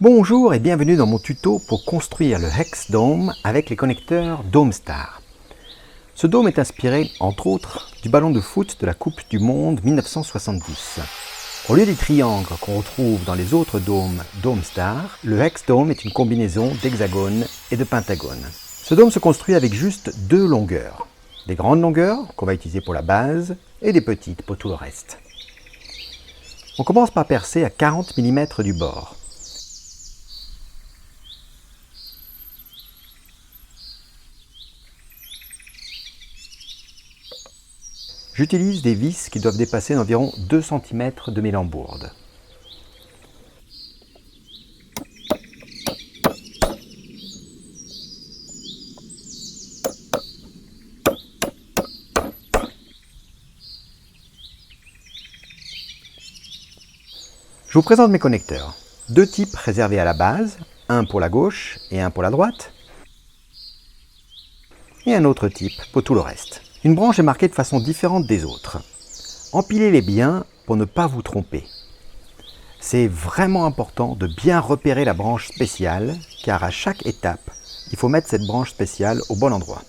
Bonjour et bienvenue dans mon tuto pour construire le Hex Dome avec les connecteurs DomeStar. Ce dôme est inspiré, entre autres, du ballon de foot de la Coupe du Monde 1970. Au lieu des triangles qu'on retrouve dans les autres dômes DomeStar, le Hex Dome est une combinaison d'hexagones et de pentagones. Ce dôme se construit avec juste deux longueurs. Des grandes longueurs qu'on va utiliser pour la base et des petites pour tout le reste. On commence par percer à 40 mm du bord. J'utilise des vis qui doivent dépasser d'environ 2 cm de mes lambourdes. Je vous présente mes connecteurs. Deux types réservés à la base, un pour la gauche et un pour la droite, et un autre type pour tout le reste. Une branche est marquée de façon différente des autres. Empilez-les bien pour ne pas vous tromper. C'est vraiment important de bien repérer la branche spéciale, car à chaque étape, il faut mettre cette branche spéciale au bon endroit.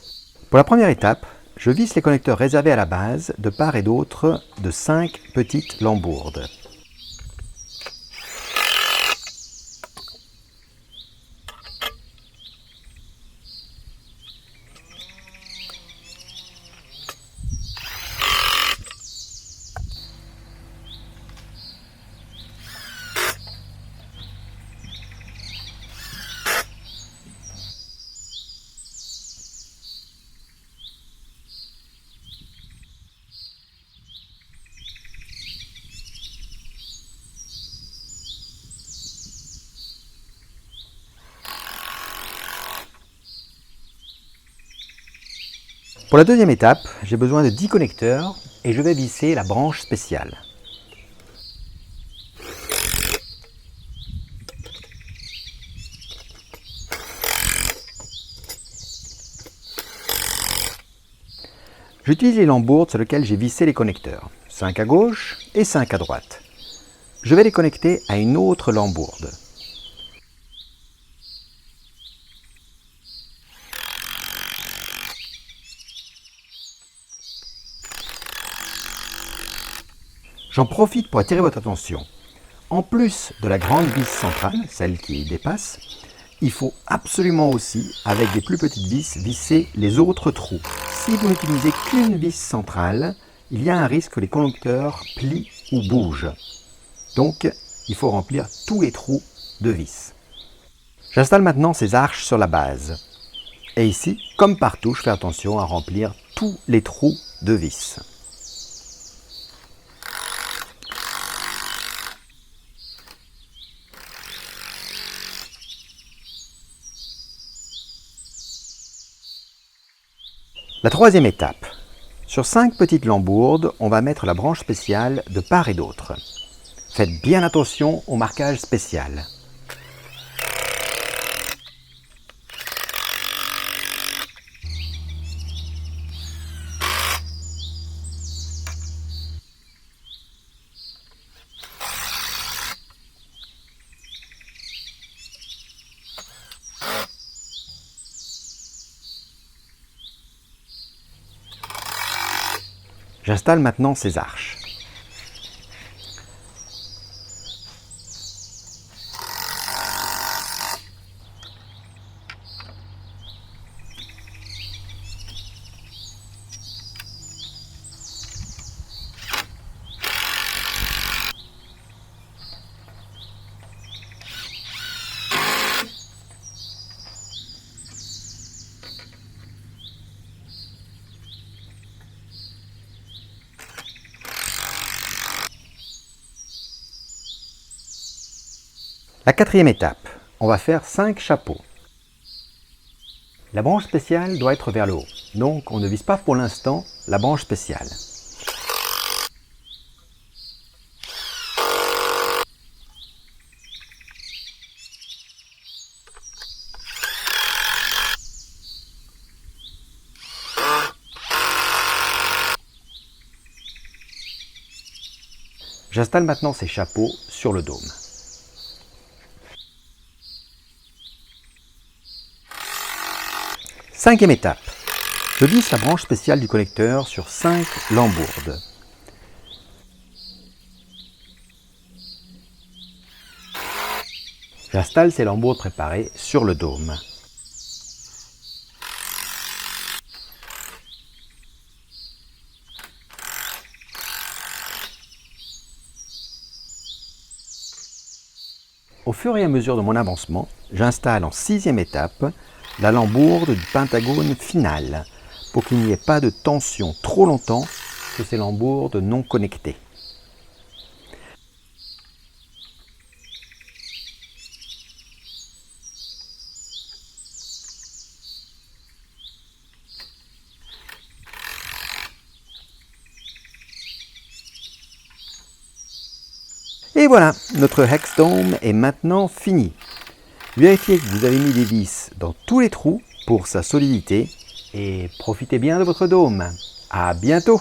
Pour la première étape, je visse les connecteurs réservés à la base de part et d'autre de 5 petites lambourdes. Pour la deuxième étape, j'ai besoin de 10 connecteurs et je vais visser la branche spéciale. J'utilise les lambourdes sur lesquelles j'ai vissé les connecteurs, 5 à gauche et 5 à droite. Je vais les connecter à une autre lambourde. J'en profite pour attirer votre attention. En plus de la grande vis centrale, celle qui dépasse, il faut absolument aussi, avec des plus petites vis, visser les autres trous. Si vous n'utilisez qu'une vis centrale, il y a un risque que les connecteurs plient ou bougent. Donc, il faut remplir tous les trous de vis. J'installe maintenant ces arches sur la base. Et ici, comme partout, je fais attention à remplir tous les trous de vis. La troisième étape. Sur 5 petites lambourdes, on va mettre la branche spéciale de part et d'autre. Faites bien attention au marquage spécial. J'installe maintenant ces arches. La quatrième étape, on va faire 5 chapeaux. La branche spéciale doit être vers le haut, donc on ne vise pas pour l'instant la branche spéciale. J'installe maintenant ces chapeaux sur le dôme. Cinquième étape. Je visse la branche spéciale du connecteur sur 5 lambourdes. J'installe ces lambourdes préparées sur le dôme. Au fur et à mesure de mon avancement, j'installe en 6e étape la lambourde du pentagone final pour qu'il n'y ait pas de tension trop longtemps sur ces lambourdes non connectées. Et voilà, notre Hex Dome est maintenant fini. Vérifiez que vous avez mis des vis dans tous les trous pour sa solidité et profitez bien de votre dôme. À bientôt!